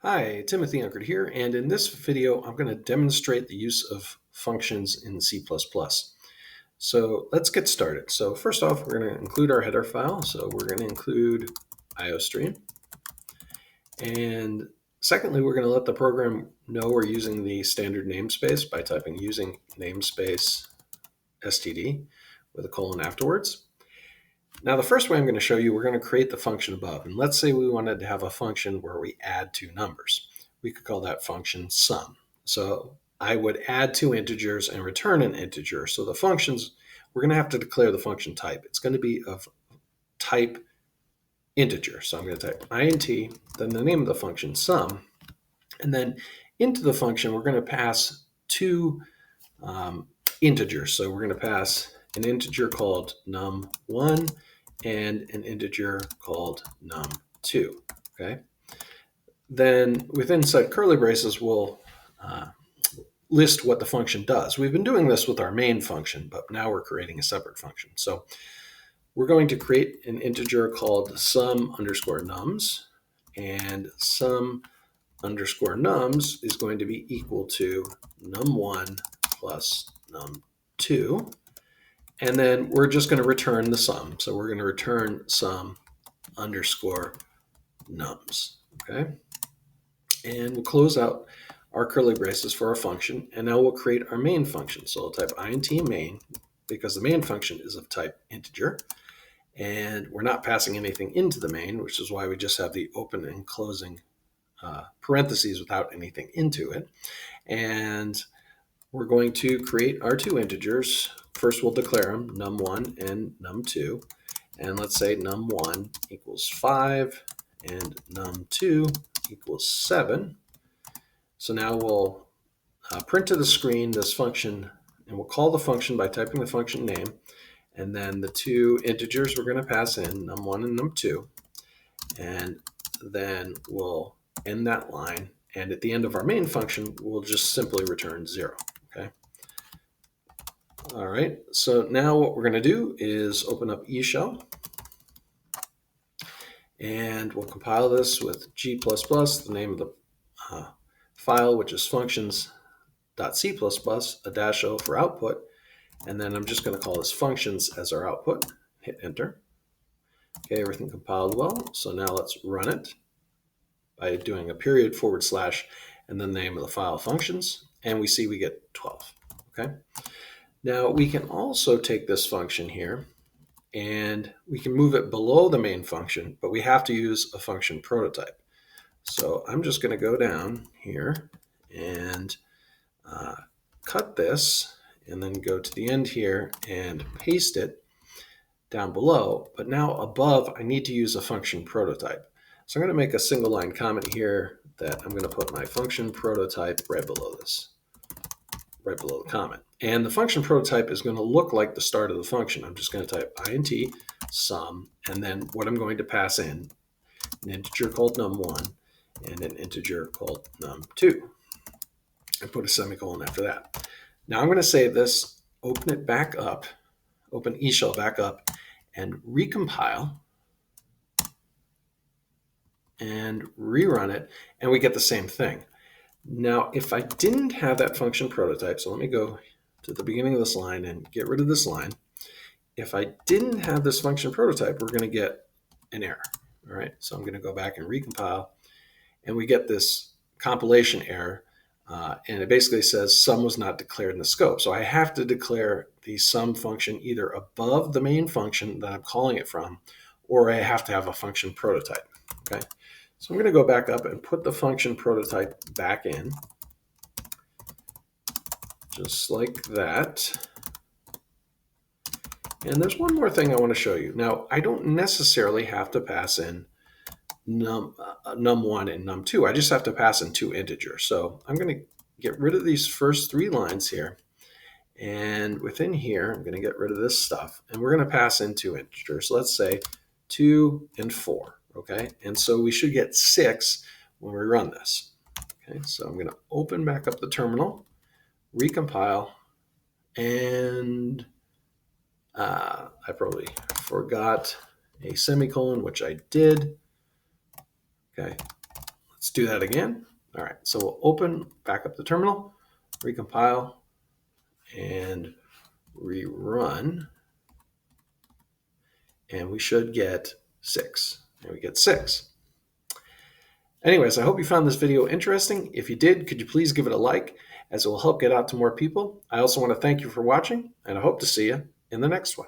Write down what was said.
Hi, Timothy Unkert here, and in this video I'm going to demonstrate the use of functions in C++. So let's get started. So first off, we're going to include our header file. So we're going to include IOStream. And secondly, we're going to let the program know we're using the standard namespace by typing using namespace std with a colon afterwards. Now, the first way I'm going to show you, we're going to create the function above. And let's say we wanted to have a function where we add two numbers. We could call that function sum. So I would add two integers and return an integer. So the functions, we're going to have to declare the function type. It's going to be of type integer. So I'm going to type int, then the name of the function sum. And then into the function, we're going to pass two integers. So we're going to pass an integer called num1 and an integer called num2. Okay. Then within inside curly braces, we'll list what the function does. We've been doing this with our main function, but now we're creating a separate function. So we're going to create an integer called sum underscore nums, and sum underscore nums is going to be equal to num1 plus num2. And then we're just going to return the sum. So we're going to return sum underscore nums. Okay. And we'll close out our curly braces for our function. And now we'll create our main function. So I'll type int main because the main function is of type integer. And we're not passing anything into the main, which is why we just have the open and closing parentheses without anything into it. And we're going to create our two integers. First, we'll declare them, num1 and num2. And let's say num1 equals 5 and num2 equals 7. So now we'll print to the screen this function, and we'll call the function by typing the function name. And then the two integers we're going to pass in, num1 and num2. And then we'll end that line. And at the end of our main function, we'll just simply return 0. Okay. All right. So now what we're going to do is open up eShell. And we'll compile this with G++, the name of the file, which is functions.c++, a -o for output. And then I'm just going to call this functions as our output. Hit enter. Okay, everything compiled well. So now let's run it by doing a period / and then the name of the file functions. And we see we get 12. Okay. Now we can also take this function here and we can move it below the main function, but we have to use a function prototype. So I'm just going to go down here and cut this and then go to the end here and paste it down below. But now above, I need to use a function prototype. So I'm going to make a single line comment here that I'm going to put my function prototype right below this, right below the comment. And the function prototype is going to look like the start of the function. I'm just going to type int sum, and then what I'm going to pass in, an integer called num1 and an integer called num2. And put a semicolon after that. Now I'm going to save this, open it back up, open eShell back up, and recompile and rerun it, and we get the same thing. Now, if I didn't have that function prototype, so let me go to the beginning of this line and get rid of this line. If I didn't have this function prototype, we're going to get an error. All right, so I'm going to go back and recompile, and we get this compilation error, and it basically says sum was not declared in the scope. So I have to declare the sum function either above the main function that I'm calling it from, or I have to have a function prototype. Okay, so I'm going to go back up and put the function prototype back in, just like that. And there's one more thing I want to show you. Now, I don't necessarily have to pass in num1 and num2. I just have to pass in two integers. So I'm going to get rid of these first three lines here. And within here, I'm going to get rid of this stuff. And we're going to pass in two integers. Let's say 2 and 4. Okay, and so we should get 6 when we run this. Okay, so I'm going to open back up the terminal, recompile, and I probably forgot a semicolon, which I did. Okay, let's Let's do that again. All right, so we'll open back up the terminal, recompile, and rerun, and we should get 6. And we get 6. Anyways, I hope you found this video interesting. If you did, could you please give it a like, as it will help get out to more people. I also want to thank you for watching, and I hope to see you in the next one.